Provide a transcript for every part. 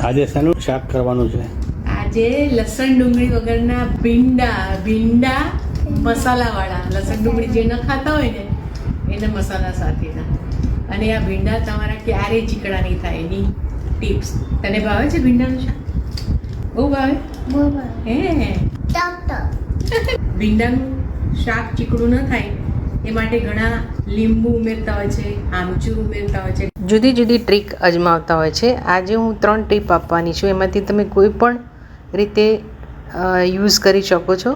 આજે શાનું શાક કરવાનું છે? આજે લસણ ડુંગળી વગરના ભીંડા મસાલાવાળા. લસણ ડુંગળી જે ન ખાતા હોય ને એના મસાલા સાથેના. અને આ ભીંડા તમારા ક્યારેય ચીકણા નહીં થાય એની ટિપ્સ. તને ભાવે છે ભીંડાનું શાક? બહુ ભાવે? હે ભીંડાનું શાક ચીકણું ન થાય એ માટે ઘણા લીંબુ ઉમેરતા હોય છે, આમચૂર ઉમેરતા હોય છે, જુદી જુદી ટ્રીક અજમાવતા હોય છે. આજે હું 3 ટીપ આપવાની છું. એમાંથી તમે કોઈ પણ રીતે યુઝ કરી શકો છો.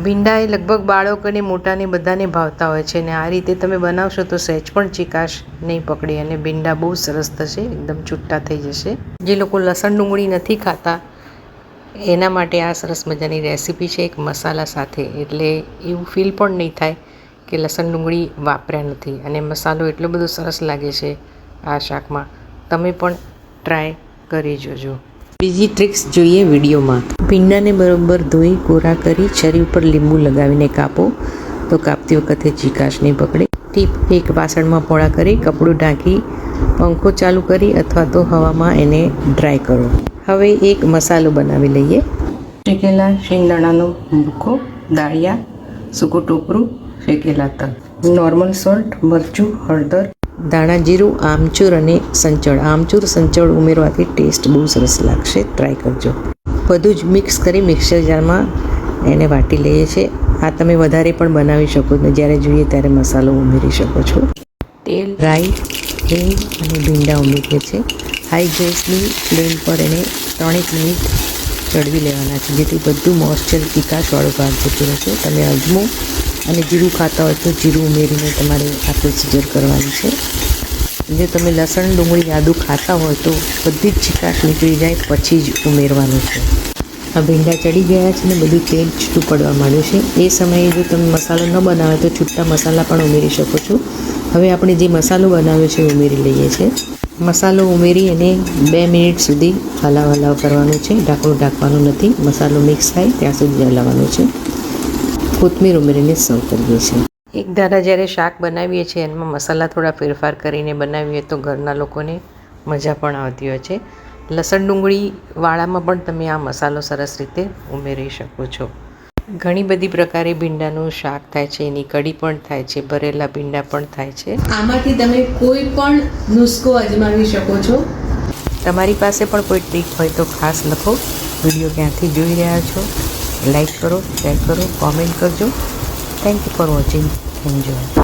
ભીંડા એ લગભગ બાળકોને મોટાને બધાને ભાવતા હોય છે, અને આ રીતે તમે બનાવશો તો સહેજ પણ ચીકાશ નહીં પકડે અને ભીંડા બહુ સરસ થશે, એકદમ છૂટા થઈ જશે. જે લોકો લસણ ડુંગળી નથી ખાતા એના માટે આ સરસ મજાની રેસીપી છે, એક મસાલા સાથે. એટલે એવું ફીલ પણ નહીં થાય કે લસણ ડુંગળી વાપર્યા નથી, અને મસાલો એટલો બધો સરસ લાગે છે આ શાકમાં. તમે પણ ટ્રાય કરી જોજો. બીજી ટ્રિક્સ જોઈએ વિડીયોમાં. ભીંડાને બરોબર ધોઈ કોરા કરી છરી ઉપર લીંબુ લગાવીને કાપો તો કાપતી વખતે ચીકાશ નહીં પકડે. ટીપ: એક વાસણમાં પોળા કરી કપડું ઢાંકી પંખો ચાલુ કરી અથવા તો હવામાં એને ડ્રાય કરો. હવે એક મસાલો બનાવી લઈએ. શેકેલા શિંગદાણાનો ભૂકો, દાળિયા, સૂકું ટોપરું, શેકેલા તલ, નોર્મલ સોલ્ટ, મરચું, હળદર, ધાણા જીરું, આમચૂર અને સંચળ. આમચૂર સંચળ ઉમેરવાથી ટેસ્ટ બહુ સરસ લાગશે, ટ્રાય કરજો. બધું જ મિક્સ કરી મિક્સર જારમાં એને વાટી લઈએ છીએ. આ તમે વધારે પણ બનાવી શકો છો, જ્યારે જોઈએ ત્યારે મસાલો ઉમેરી શકો છો. તેલ, રાઈ, હિંગ અને ભીંડા ઉમેરીએ છીએ. હાઈ ગેસની ફ્લેમ પર એને 3 મિનિટ ચડવી લેવાના છે, જેથી બધું મોઇસ્ચર તીખાશવાળો ભાગ જતો રહેશે. તમે અજમો અને જીરું ખાતા હોય તો જીરું ઉમેરીને તમારે આ પ્રોસિજર કરવાની છે. જો તમે લસણ ડુંગળી આદું ખાતા હોય તો બધી જ ચીકાશ નીકળી જાય પછી જ ઉમેરવાનું છે. આ ભીંડા ચડી ગયા છે ને બધું તેલ છૂટું પડવા માંડ્યું છે. એ સમયે જો તમે મસાલો ન બનાવે તો છૂટા મસાલા પણ ઉમેરી શકો છો. હવે આપણે જે મસાલો બનાવ્યો છે એ ઉમેરી લઈએ છીએ. મસાલો ઉમેરી અને 2 મિનિટ સુધી હલાવ કરવાનું છે. ઢાંકણું ઢાંકવાનું નથી. મસાલો મિક્સ થાય ત્યાં સુધી હલાવવાનું છે. કોથમીર ઉમેરીને સર્વ કરીએ છીએ. એક ધારા જ્યારે શાક બનાવીએ છીએ એમાં મસાલા થોડા ફેરફાર કરીને બનાવીએ તો ઘરના લોકોને મજા પણ આવતી હોય છે. લસણ ડુંગળીવાળામાં પણ તમે આ મસાલો સરસ રીતે ઉમેરી શકો છો. ઘણી બધી પ્રકારે ભીંડાનું શાક થાય છે, એની કઢી પણ થાય છે, ભરેલા ભીંડા પણ થાય છે. આમાંથી તમે કોઈ પણ નુસ્ખો અજમાવી શકો છો. તમારી પાસે પણ કોઈ ટ્રીક હોય તો ખાસ લખો. વિડીયો ક્યાંથી જોઈ રહ્યા છો લાઈક કરો, શેર કરો, કોમેન્ટ કરજો. Thank you for watching. Enjoy.